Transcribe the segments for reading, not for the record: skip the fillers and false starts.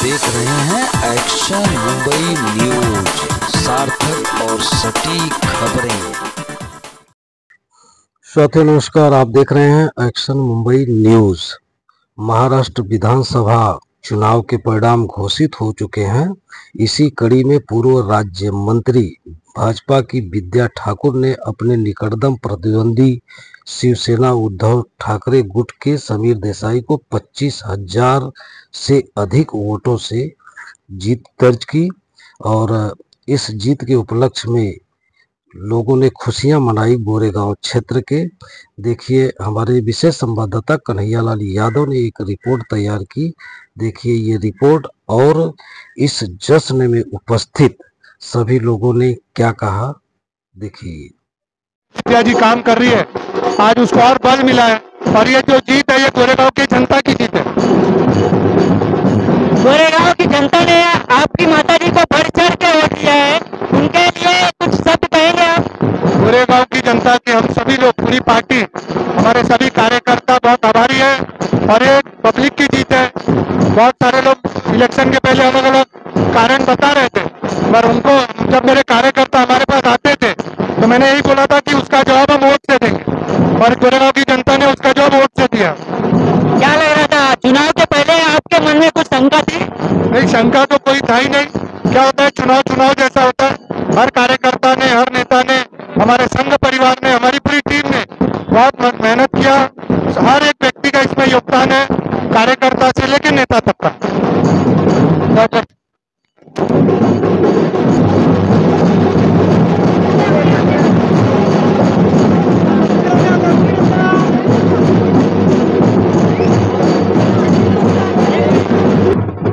देख रहे हैं एक्शन मुंबई न्यूज, सार्थक और सटीक खबरें। साथियों नमस्कार, आप देख रहे हैं एक्शन मुंबई न्यूज। महाराष्ट्र विधानसभा चुनाव के परिणाम घोषित हो चुके हैं। इसी कड़ी में पूर्व राज्य मंत्री भाजपा की विद्या ठाकुर ने अपने निकटतम प्रतिद्वंदी शिवसेना उद्धव ठाकरे गुट के समीर देसाई को 25,000 से अधिक वोटों से जीत दर्ज की और इस जीत के उपलक्ष्य में लोगों ने खुशियां मनाई। गोरेगांव क्षेत्र के देखिए, हमारे विशेष संवाददाता कन्हैयालाल यादव ने एक रिपोर्ट तैयार की। देखिए ये रिपोर्ट और इस जश्न में उपस्थित सभी लोगों ने क्या कहा, देखिए। विद्या जी काम कर रही है, आज उसको और बल मिला है और ये जो जीत है ये गोरेगांव की जनता की जीत है। गोरेगांव की जनता ने आपकी माता जी को बढ़ चढ़ के वोट दिया है, उनके लिए कुछ शब्द कहेंगे आप? गोरेगांव की जनता के हम सभी लोग, पूरी पार्टी, हमारे सभी कार्यकर्ता बहुत आभारी है और ये पब्लिक की जीत है। बहुत सारे लोग इलेक्शन के पहले अलग अलग कारण बता रहे थे, पर उनको जब मेरे कार्यकर्ता हमारे पास आते थे तो मैंने यही बोला था कि उसका जवाब हम वोट से देंगे और गोरेगांव की जनता ने उसका जवाब वोट से दिया। क्या लग रहा था चुनाव के पहले आपके मन में कुछ शंका थी? नहीं, शंका तो कोई था ही नहीं। क्या होता है, चुनाव जैसा होता है। हर कार्यकर्ता ने, हर नेता ने, हमारे संघ परिवार ने, हमारी पूरी टीम ने बहुत मेहनत किया। हर एक व्यक्ति का इसमें योगदान है, कार्यकर्ता से लेकर नेता तक का।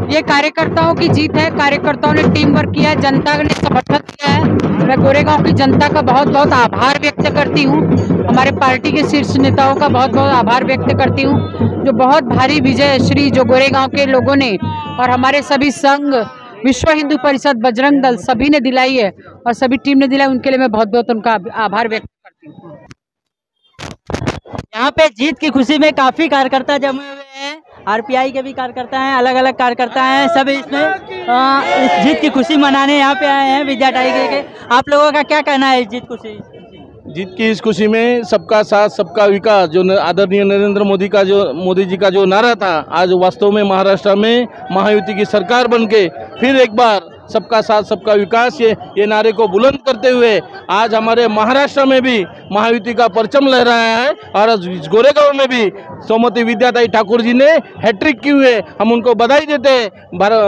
ये कार्यकर्ताओं की जीत है। कार्यकर्ताओं ने टीम वर्क किया है, जनता ने समर्थन किया है। मैं गोरेगांव की जनता का बहुत बहुत आभार व्यक्त करती हूँ। हमारे पार्टी के शीर्ष नेताओं का बहुत बहुत आभार व्यक्त करती हूँ, जो बहुत भारी विजय श्री जो गोरेगांव के लोगों ने और हमारे सभी संघ, विश्व हिंदू परिषद, बजरंग दल सभी ने दिलाई है और सभी टीम ने दिलाई। उनके लिए मैं बहुत बहुत उनका आभार व्यक्त करती हूँ। यहाँ पे जीत की खुशी में काफी कार्यकर्ता जमे हुए हैं, आरपीआई के भी कार्यकर्ता हैं, अलग अलग कार्यकर्ता हैं, सब इसमें इस जीत की खुशी मनाने यहाँ पे आए हैं विद्या ठाकरे के। आप लोगों का क्या कहना है इस जीत की इस खुशी में? सबका साथ सबका विकास, जो आदरणीय नरेंद्र मोदी जी का जो नारा था, आज वास्तव में महाराष्ट्र में महायुति की सरकार बनके फिर एक बार सबका साथ सबका विकास ये नारे को बुलंद करते हुए आज हमारे महाराष्ट्र में भी महायुति का परचम लहराया है और आज गोरेगांव में भी श्रीमती विद्याताई ठाकुर जी ने हैट्रिक की हुए। हम उनको बधाई देते हैं,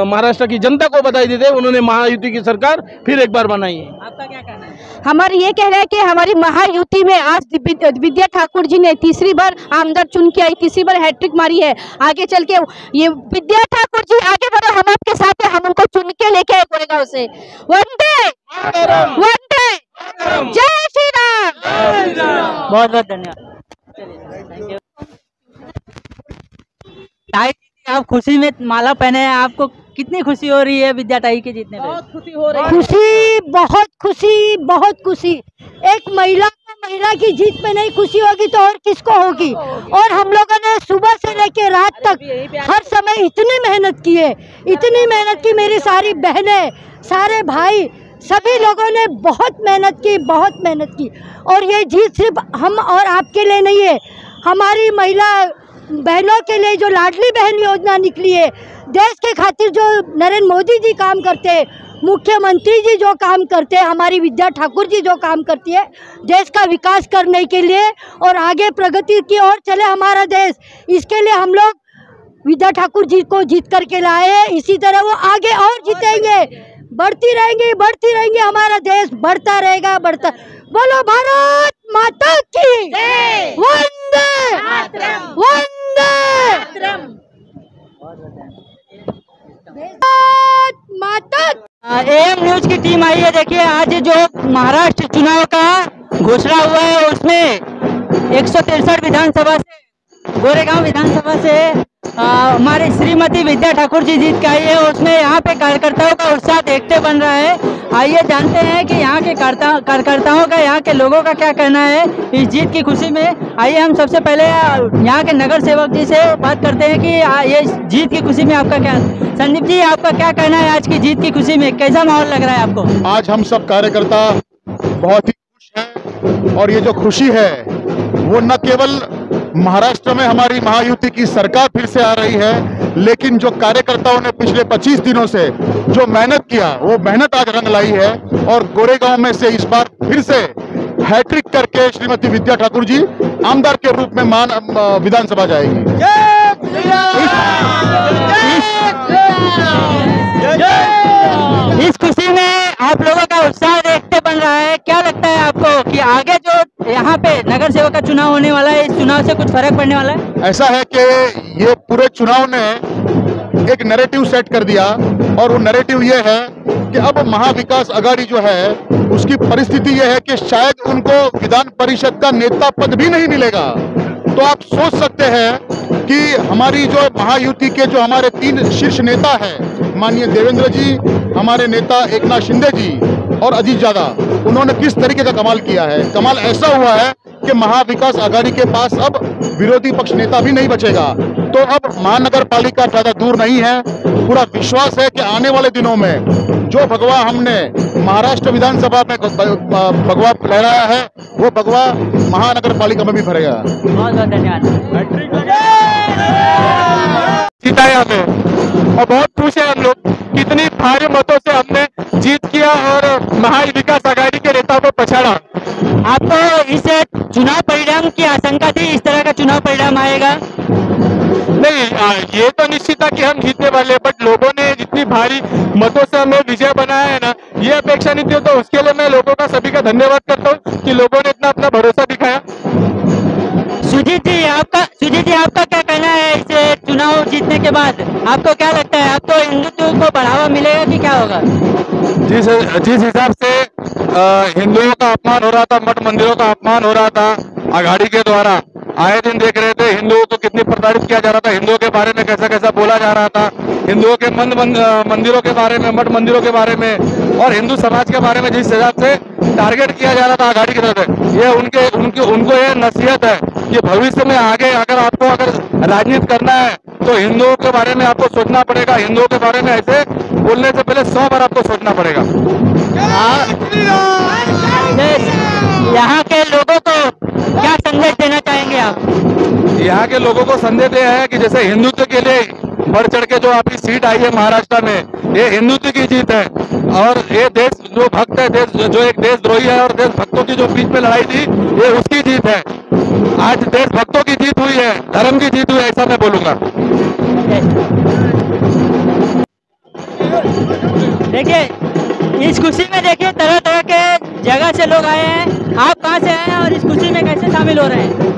महाराष्ट्र की जनता को बधाई देते हैं। उन्होंने महायुति की सरकार फिर एक बार बनाई है। आपका क्या कहना है? हमारा ये कहना है कि हमारी महायुति में आज विद्या ठाकुर जी ने तीसरी बार आमदार चुन के आई, तीसरी बार हैट्रिक मारी है। आगे चल के ये विद्या ठाकुर जी आगे बढ़ो, हम आपके साथ हैं, हम उनको चुन के लेके आए गोरेगांव से। वंदे वंदे, जय श्री राम। बहुत बहुत धन्यवाद। आप खुशी में माला पहने हैं, आपको कितनी खुशी हो रही है विद्या ताई के जीतने पे? बहुत खुशी हो रही है। बहुत खुशी। एक महिला की जीत पे नहीं खुशी होगी तो और किसको होगी? और हम लोगों ने सुबह से लेकर रात तक हर समय इतनी मेहनत की है, इतनी मेहनत की। मेरी सारी बहनें, सारे भाई, सभी लोगों ने बहुत मेहनत की। और ये जीत सिर्फ हम और आपके लिए नहीं है, हमारी महिला बहनों के लिए जो लाडली बहन योजना निकली है, देश के खातिर जो नरेंद्र मोदी जी काम करते हैं, मुख्यमंत्री जी जो काम करते हैं, हमारी विद्या ठाकुर जी जो काम करती है देश का विकास करने के लिए और आगे प्रगति की ओर चले हमारा देश, इसके लिए हम लोग विद्या ठाकुर जी को जीत करके लाए हैं। इसी तरह वो आगे और जीतेंगे, बढ़ती रहेंगी, हमारा देश बढ़ता रहेगा। बोलो भारत माता की वंदे वंदे माता। एम न्यूज की टीम आई है। देखिए आज जो महाराष्ट्र चुनाव का घोषणा हुआ है उसमें 163 विधानसभा से, गोरेगांव विधानसभा से हमारी श्रीमती विद्या ठाकुर जी जीत के आई है, उसमें यहाँ पे कार्यकर्ताओं का उत्साह देखते बन रहा है। आइए जानते हैं कि यहाँ के कार्यकर्ताओं का, यहाँ के लोगों का क्या कहना है इस जीत की खुशी में। आइए हम सबसे पहले यहाँ के नगर सेवक जी से बात करते हैं कि ये जीत की खुशी में आपका क्या, संदीप जी आपका क्या कहना है आज की जीत की खुशी में, कैसा माहौल लग रहा है आपको? आज हम सब कार्यकर्ता बहुत ही खुश हैं और ये जो खुशी है वो न केवल महाराष्ट्र में हमारी महायुति की सरकार फिर से आ रही है, लेकिन जो कार्यकर्ताओं ने पिछले 25 दिनों से जो मेहनत किया वो मेहनत आज रंग लाई है और गोरेगांव में से इस बार फिर से हैट्रिक करके श्रीमती विद्या ठाकुर जी आमदार के रूप में विधानसभा जाएगी। इस खुशी में आप लोगों का उत्साह देखते बन रहा है। क्या लगता है आपको कि आगे जो यहाँ पे नगर सेवक का चुनाव होने वाला है, इस चुनाव से कुछ फर्क पड़ने वाला है? ऐसा है कि ये पूरे चुनाव ने एक नैरेटिव सेट कर दिया और वो नैरेटिव ये है कि अब महाविकास आघाड़ी जो है उसकी परिस्थिति ये है कि शायद उनको विधान परिषद का नेता पद भी नहीं मिलेगा। तो आप सोच सकते हैं कि हमारी जो महायुति के जो हमारे 3 शीर्ष नेता हैं, माननीय देवेंद्र जी, हमारे नेता एकनाथ शिंदे जी और अजीत जादा, उन्होंने किस तरीके का कमाल किया है। कमाल ऐसा हुआ है कि महाविकास आघाड़ी के पास अब विरोधी पक्ष नेता भी नहीं बचेगा। तो अब महानगर पालिका ज्यादा दूर नहीं है। पूरा विश्वास है कि आने वाले दिनों में जो भगवा हमने महाराष्ट्र विधानसभा में भगवा लहराया है वो भगवा महानगर पालिका में भी भरेगा। बहुत बहुत धन्यवाद। जीता है हमें और बहुत खुश है हम लोग, कितनी भारी मतों से हमने जीत किया और महाविकास आघाड़ी के नेताओं को पछाड़ा। आपको इस चुनाव परिणाम की आशंका थी, इस तरह का चुनाव परिणाम आएगा? नहीं, ये तो निश्चित था कि हम जीतने वाले, बट लोगों ने जितनी भारी मतों से हमें विजय बनाया है ना, ये अपेक्षा नहीं थी। तो उसके लिए मैं लोगों का सभी का धन्यवाद करता हूँ कि लोगों ने इतना अपना भरोसा दिखाया। सुजीत जी आपका क्या कहना है इस चुनाव जीतने के बाद? आपको क्या लगता है, आपको हिंदुत्व को बढ़ावा मिलेगा कि क्या होगा? जिस हिसाब से हिंदुओं का अपमान हो रहा था, मठ मंदिरों का अपमान हो रहा था आघाड़ी के द्वारा, आए दिन देख रहे थे हिंदुओं को कितनी प्रताड़ित किया जा रहा था, हिंदुओं के बारे में कैसा कैसा बोला जा रहा था, हिंदुओं के मंदिरों के बारे में, मठ मंदिरों के बारे में और हिंदू समाज के बारे में जिस हिसाब से टारगेट किया जा रहा था आघाड़ी की तरफ से, ये उनको ये नसीहत है कि भविष्य में आगे अगर राजनीति करना है तो हिंदुओं के बारे में आपको सोचना पड़ेगा। हिंदुओं के बारे में ऐसे बोलने से पहले 100 बार आपको सोचना पड़ेगा। यहाँ के लोगों को क्या संदेश देना चाहेंगे आप? यहाँ के लोगों को संदेश यह है कि जैसे हिंदुत्व के लिए बढ़ चढ़ के जो आपकी सीट आई है महाराष्ट्र में, ये हिंदुत्व की जीत है और ये देश जो भक्त है, देश जो एक देशद्रोही है और देशभक्तों की जो बीच में लड़ाई थी, ये उसकी जीत है। आज देशभक्तों की जीत हुई है, धर्म की जीत हुई है, ऐसा मैं बोलूंगा। देखिए इस खुशी में देखिए तरह तरह के जगह से लोग आए हैं। आप कहाँ से आए हैं और इस खुशी में कैसे शामिल हो रहे हैं?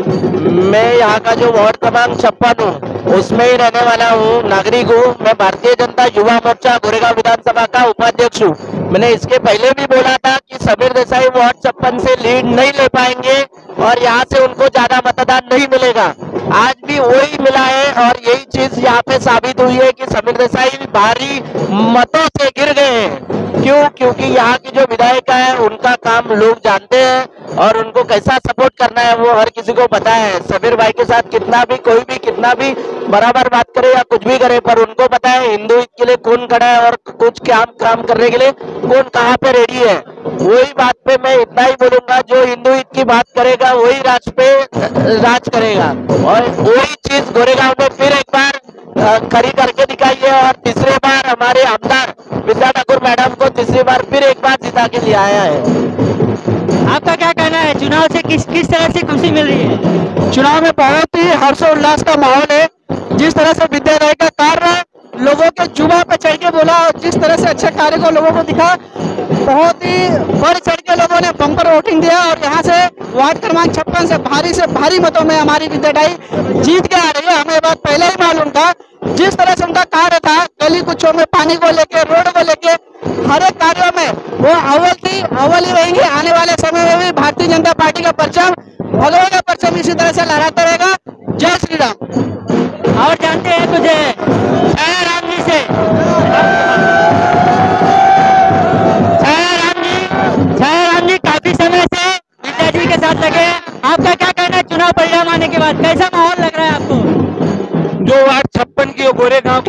मैं यहाँ का जो वार्ड क्रमांक 56 हूँ उसमें ही रहने वाला हूँ, नागरिक हूँ। मैं भारतीय जनता युवा मोर्चा गोरेगांव विधानसभा का उपाध्यक्ष हूँ। मैंने इसके पहले भी बोला था कि समीर देसाई वार्ड 56 से लीड नहीं ले पाएंगे और यहाँ से उनको ज्यादा मतदान नहीं मिलेगा। आज भी वही मिला है और यही चीज यहाँ पे साबित हुई है कि समीर देसाई भारी मतों से गिर गए हैं। क्यों? क्योंकि यहाँ की जो विधायिका है उनका काम लोग जानते हैं और उनको कैसा सपोर्ट करना है वो हर किसी को पता है। समीर भाई के साथ कोई भी कितना भी बराबर बात करे या कुछ भी करे, पर उनको पता है हिंदू हित के लिए कौन खड़ा है और कुछ काम करने के लिए कौन कहाँ पे रेडी है। वही बात पे मैं इतना ही बोलूंगा, जो हिंदू हित की बात करेगा वही राज करेगा और वही चीज गोरेगांव में फिर एक बार खड़ी करके दिखाई है और तीसरी बार हमारे आमदार विद्या ठाकुर मैडम को तीसरी बार फिर एक बार जिता के ले आया है। आपका क्या कहना है, चुनाव से किस तरह से खुशी मिल रही है? चुनाव में बहुत ही हर्षोल्लास का माहौल है। जिस तरह से विद्या राय का कार्य लोगों के जुबान पर चढ़ के बोला और जिस तरह से अच्छे कार्य को लोगों को दिखा, बहुत ही बढ़ चढ़ के लोगों ने बम्पर वोटिंग दिया और यहाँ से वार्ड क्रमांक 56 से भारी मतों में हमारी विद्या राय जीत के आ रही है। हमें बात पहले ही मालूम था, जिस तरह से उनका कार्य था, गली कुचों में पानी को लेके, रोड को लेके, हर एक कार्यों में वो अव्वल ही रहेंगे। आने वाले समय में भी भारतीय जनता पार्टी का परचम, भगवा का परचम इसी तरह से लहराता रहेगा। जय श्री राम। और जानते हैं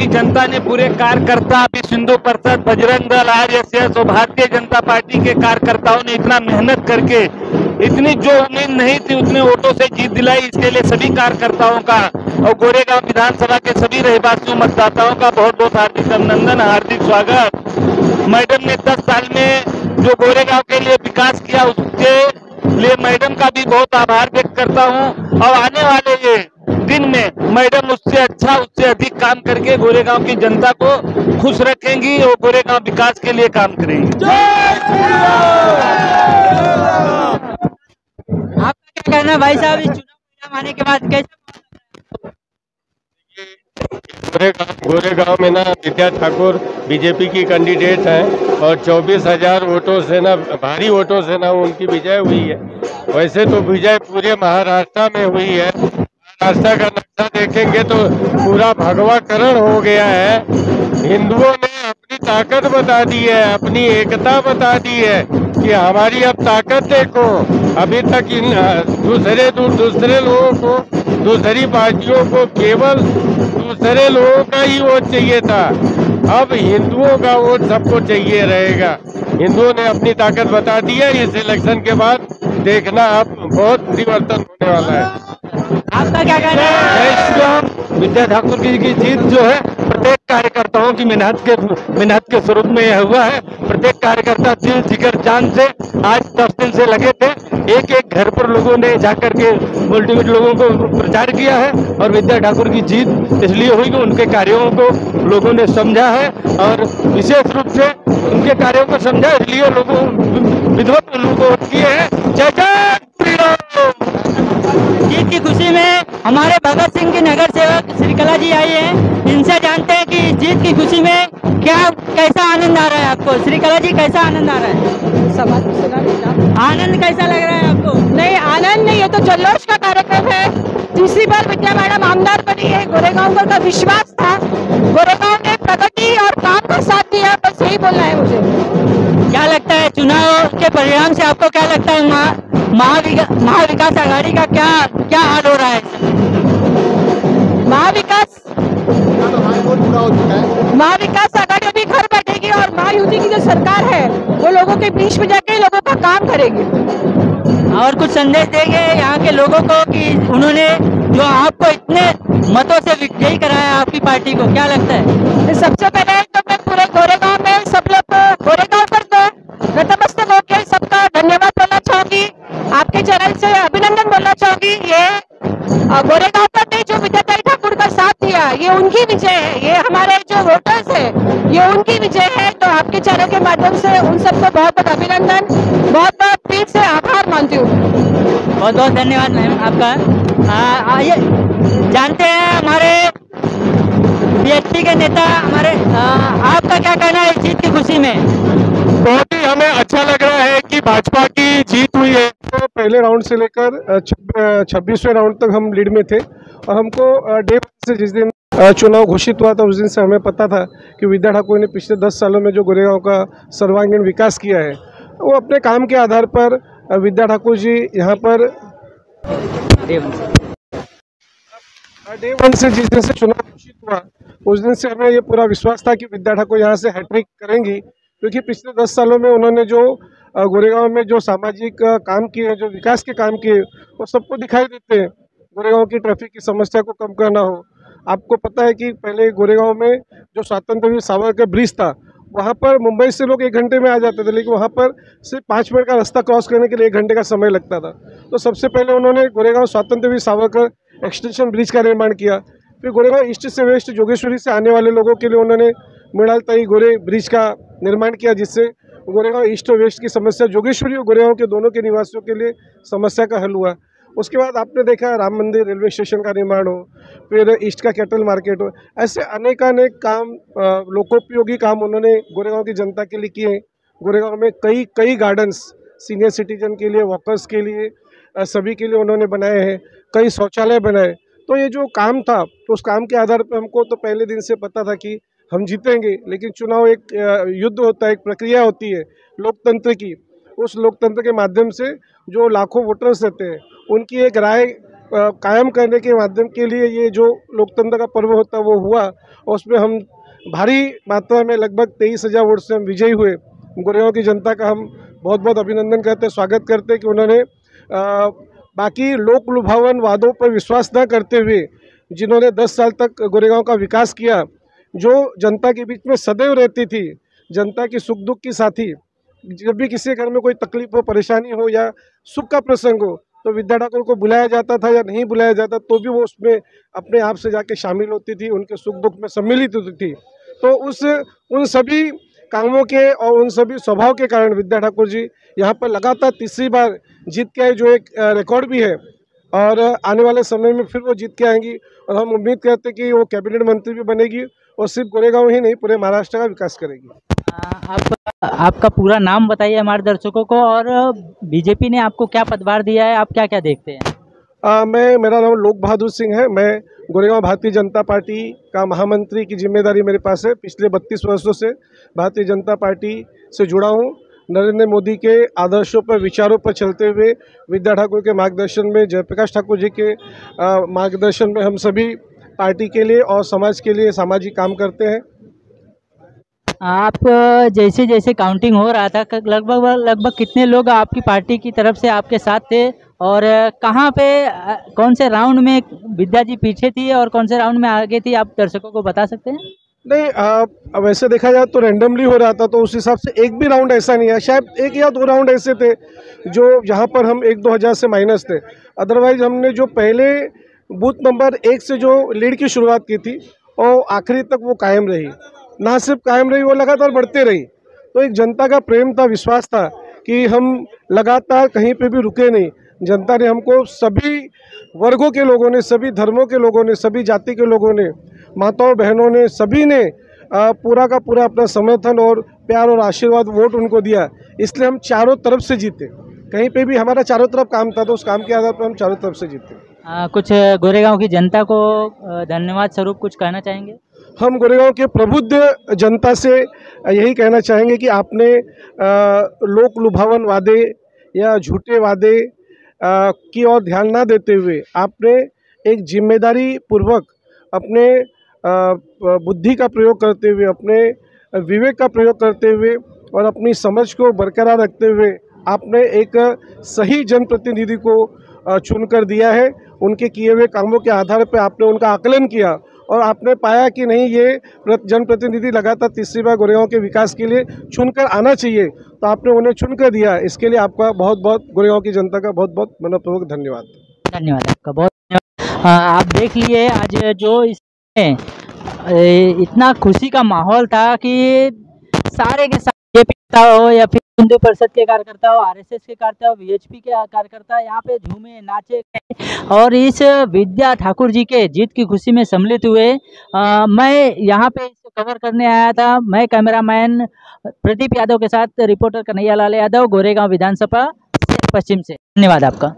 की जनता ने, पूरे कार्यकर्ता, विश्व हिंदू परिषद, बजरंग दल, आरएसएस और भारतीय जनता पार्टी के कार्यकर्ताओं ने इतना मेहनत करके, इतनी जो उम्मीद नहीं थी उतने वोटों से जीत दिलाई। इसके लिए सभी कार्यकर्ताओं का और गोरेगांव विधानसभा के सभी रहवासियों मतदाताओं का बहुत बहुत हार्दिक अभिनंदन, हार्दिक स्वागत। मैडम ने 10 साल में जो गोरेगांव के लिए विकास किया, उसके लिए मैडम का भी बहुत आभार व्यक्त करता हूं। और आने वाले ये दिन में मैडम उससे अच्छा, उससे अधिक काम करके गोरेगांव की जनता को खुश रखेंगी और गोरेगांव विकास के लिए काम करेंगी। आपका क्या कहना है भाई साहब, इस चुनाव परिणाम आने के बाद कैसे? गोरेगांव में ना विद्या ठाकुर बीजेपी की कैंडिडेट हैं और 24,000 वोटों से ना, भारी वोटों से ना उनकी विजय हुई है। वैसे तो विजय पूरे महाराष्ट्र में हुई है। महाराष्ट्र का नक्शा देखेंगे तो पूरा भगवाकरण हो गया है। हिंदुओं ने अपनी ताकत बता दी है, अपनी एकता बता दी है कि हमारी अब ताकत देखो। अभी तक इन दूसरे लोगों को, दूसरी पार्टियों को केवल दूसरे लोगों का ही वोट चाहिए था, अब हिंदुओं का वोट सबको चाहिए रहेगा। हिंदुओं ने अपनी ताकत बता दी है। इस इलेक्शन के बाद देखना अब बहुत परिवर्तन होने वाला है। आपका क्या कहना है? जय श्री राम। विद्या ठाकुर की जीत जो है प्रत्येक कार्यकर्ताओं की मेहनत के स्वरूप में यह हुआ है। प्रत्येक कार्यकर्ता दिल जिगर जान से आज 10 दिन से लगे थे। एक एक घर पर लोगों ने जाकर के मोटिवेट लोगों को प्रचार किया है और विद्या ठाकुर की जीत इसलिए हुई कि उनके कार्यों को लोगों ने समझा है और विशेष रूप से उनके कार्यों को समझा, इसलिए लोगों विधिवत लोगों को वोट किए हैं। जय जय श्री राम। जीत की खुशी में हमारे भगत सिंह के नगर सेवक श्रीकला जी आई हैं। इनसे जानते हैं कि जीत की खुशी में कैसा आनंद आ रहा है आपको। श्रीकला जी, कैसा आनंद आ रहा है? आनंद कैसा लग रहा है आपको? नहीं, आनंद नहीं, ये तो जल्लोष का कार्यक्रम है। तीसरी बार विद्या मैडम आमदार बनी है। गोरेगांव का विश्वास था, गोरेगांव ने प्रगति और काम का साथ दिया, बस यही बोलना है मुझे। क्या लगता है चुनाव के परिणाम से, आपको क्या लगता है महाविकास आघाड़ी का क्या हाल हो रहा है? महाविकास आघाड़ी अभी घर बैठेगी और महायुति की जो सरकार है वो लोगों के बीच में जाके लोगों का काम करेगी। और कुछ संदेश देंगे यहाँ के लोगों को कि उन्होंने जो आपको इतने मतों से विजयी कराया आपकी पार्टी को, क्या लगता है? सबसे पहले तो मैं पूरे गोरेगांव में सब लोग गोरेगांव पर नतमस्तक होकर सबका धन्यवाद बोलना चाहूंगी। आपके चैनल से अभिनंदन बोलना चाहूंगी। ये गोरेगांव पर ने जो विद्या ठाकुर का साथ दिया, ये उनकी विजय है। ये हमारे जो वोटर्स है, ये उनकी विजय है। तो आपके चैनल के माध्यम से उन सबको बहुत बहुत अभिनंदन, बहुत बहुत दिल से आभार मानती हूँ। बहुत बहुत धन्यवाद मैम आपका। आइए जानते हैं हमारे बीएसपी के नेता, आपका क्या कहना है इस जीत की खुशी में? बहुत ही हमें अच्छा लग रहा है कि भाजपा की जीत हुई है। तो पहले राउंड से लेकर 26वें राउंड तक हम लीड में थे और हमको डे से जिस दिन चुनाव घोषित हुआ था उस दिन से हमें पता था कि विद्या ठाकुर ने पिछले 10 सालों में जो गोरेगांव का सर्वांगीण विकास किया है, वो अपने काम के आधार पर विद्या ठाकुर जी यहाँ पर डे 1 से जिस दिन से चुनाव घोषित हुआ उस दिन से हमें ये पूरा विश्वास था कि विद्या ठाकुर यहाँ से हैट्रिक करेंगी, क्योंकि पिछले 10 सालों में उन्होंने जो गोरेगांव में जो सामाजिक काम किए, जो विकास के काम किए, वो सबको दिखाई देते हैं। गोरेगांव की ट्रैफिक की समस्या को कम करना हो, आपको पता है कि पहले गोरेगांव में जो स्वतंत्रवीर सावरकर ब्रिज था, वहाँ पर मुंबई से लोग 1 घंटे में आ जाते थे, लेकिन वहाँ पर सिर्फ 5 मिनट का रास्ता क्रॉस करने के लिए 1 घंटे का समय लगता था। तो सबसे पहले उन्होंने गोरेगांव स्वतंत्रवीर सावरकर एक्सटेंशन ब्रिज का निर्माण किया। फिर गोरेगांव ईस्ट से वेस्ट जोगेश्वरी से आने वाले लोगों के लिए उन्होंने मृणालताई गोरे ब्रिज का निर्माण किया, जिससे गोरेगांव ईस्ट और वेस्ट की समस्या जोगेश्वरी और गोरेगांव के दोनों के निवासियों के लिए समस्या का हल हुआ। उसके बाद आपने देखा राम मंदिर, रेलवे स्टेशन का निर्माण हो, फिर ईस्ट का कैटल मार्केट हो, ऐसे अनेकानेक काम, लोकोपयोगी काम उन्होंने गोरेगांव की जनता के लिए किए। गोरेगांव में कई गार्डन्स सीनियर सिटीजन के लिए, वॉकर्स के लिए, सभी के लिए उन्होंने बनाए हैं। कई शौचालय बनाए। तो ये जो काम था, तो उस काम के आधार पर हमको तो पहले दिन से पता था कि हम जीतेंगे। लेकिन चुनाव एक युद्ध होता है, एक प्रक्रिया होती है लोकतंत्र की। उस लोकतंत्र के माध्यम से जो लाखों वोटर्स रहते हैं, उनकी एक राय कायम करने के माध्यम के लिए ये जो लोकतंत्र का पर्व होता है वो हुआ, और उसमें हम भारी मात्रा में लगभग 23,000 वोट से हम विजयी हुए। गोरेगांव की जनता का हम बहुत बहुत अभिनंदन करते हैं, स्वागत करते हैं कि उन्होंने बाकी लोक लुभावन वादों पर विश्वास न करते हुए जिन्होंने 10 साल तक गोरेगांव का विकास किया, जो जनता के बीच में सदैव रहती थी, जनता की सुख दुख की साथी, जब भी किसी घर में कोई तकलीफ हो, परेशानी हो या सुख का प्रसंग हो तो विद्या ठाकुर को बुलाया जाता था या नहीं बुलाया जाता तो भी वो उसमें अपने आप से जाके शामिल होती थी, उनके सुख दुख में सम्मिलित होती थी। तो उन सभी कामों के और उन सभी स्वभाव के कारण विद्या ठाकुर जी यहाँ पर लगातार तीसरी बार जीत के आए, जो एक रिकॉर्ड भी है, और आने वाले समय में फिर वो जीत के आएंगी और हम उम्मीद करते हैं कि वो कैबिनेट मंत्री भी बनेगी और सिर्फ गोरेगांव ही नहीं पूरे महाराष्ट्र का विकास करेगी। आपका पूरा नाम बताइए हमारे दर्शकों को, और बीजेपी ने आपको क्या पदभार दिया है, आप क्या क्या देखते हैं? मेरा नाम लोक बहादुर सिंह है। मैं गोरेगांव भारतीय जनता पार्टी का महामंत्री की जिम्मेदारी मेरे पास है। पिछले 32 वर्षों से भारतीय जनता पार्टी से जुड़ा हूँ। नरेंद्र मोदी के आदर्शों पर, विचारों पर चलते हुए विद्या ठाकुर के मार्गदर्शन में, जयप्रकाश ठाकुर जी के मार्गदर्शन में हम सभी पार्टी के लिए और समाज के लिए सामाजिक काम करते हैं। आप जैसे जैसे काउंटिंग हो रहा था, लगभग कितने लोग आपकी पार्टी की तरफ से आपके साथ थे, और कहाँ पे कौन से राउंड में विद्या जी पीछे थी और कौन से राउंड में आगे थी, आप दर्शकों को बता सकते हैं? नहीं, वैसे देखा जाए तो रैंडमली हो रहा था, तो उस हिसाब से एक भी राउंड ऐसा नहीं है। शायद 1 या 2 राउंड ऐसे थे जो जहाँ पर हम 1-2 हज़ार से माइनस थे। अदरवाइज हमने जो पहले बूथ नंबर 1 से जो लीड की शुरुआत की थी और आखिरी तक वो कायम रही। ना सिर्फ कायम रही, वो लगातार बढ़ते रही। तो एक जनता का प्रेम था, विश्वास था कि हम लगातार कहीं पे भी रुके नहीं। जनता ने हमको, सभी वर्गों के लोगों ने, सभी धर्मों के लोगों ने, सभी जाति के लोगों ने, माताओं बहनों ने, सभी ने पूरा का पूरा अपना समर्थन और प्यार और आशीर्वाद, वोट उनको दिया। इसलिए हम चारों तरफ से जीते। कहीं पे भी हमारा चारों तरफ काम था तो उस काम के आधार पर हम चारों तरफ से जीते। कुछ गोरेगांव की जनता को धन्यवाद स्वरूप कुछ कहना चाहेंगे? हम गोरेगांव के प्रबुद्ध जनता से यही कहना चाहेंगे कि आपने लोक लुभावन वादे या झूठे वादे की ओर ध्यान ना देते हुए आपने एक जिम्मेदारी पूर्वक अपने बुद्धि का प्रयोग करते हुए, अपने विवेक का प्रयोग करते हुए और अपनी समझ को बरकरार रखते हुए आपने एक सही जनप्रतिनिधि को चुनकर दिया है। उनके किए हुए कामों के आधार पर आपने उनका आकलन किया और आपने पाया कि नहीं, ये जनप्रतिनिधि लगातार तीसरी बार गोरेगांव के विकास के लिए चुनकर आना चाहिए, तो आपने उन्हें चुनकर दिया। इसके लिए आपका बहुत बहुत, गोरेगांव की जनता का बहुत बहुत मनपूर्वक धन्यवाद। धन्यवाद आपका, बहुत धन्यवाद। आप देख लिए आज जो इसमें इतना खुशी का माहौल था कि सारे के सारे बीजेपी हो या फिर हिंदू परिषद के कार्यकर्ता हो, आरएसएस के कार्यकर्ता हो, बीएचपी के कार्यकर्ता यहाँ पे झूमे, नाचे और इस विद्या ठाकुर जी के जीत की खुशी में सम्मिलित हुए। मैं यहाँ पे कवर करने आया था। मैं कैमरामैन प्रदीप यादव के साथ रिपोर्टर कन्हैया लाल यादव, गोरेगांव विधानसभा पश्चिम से। धन्यवाद आपका।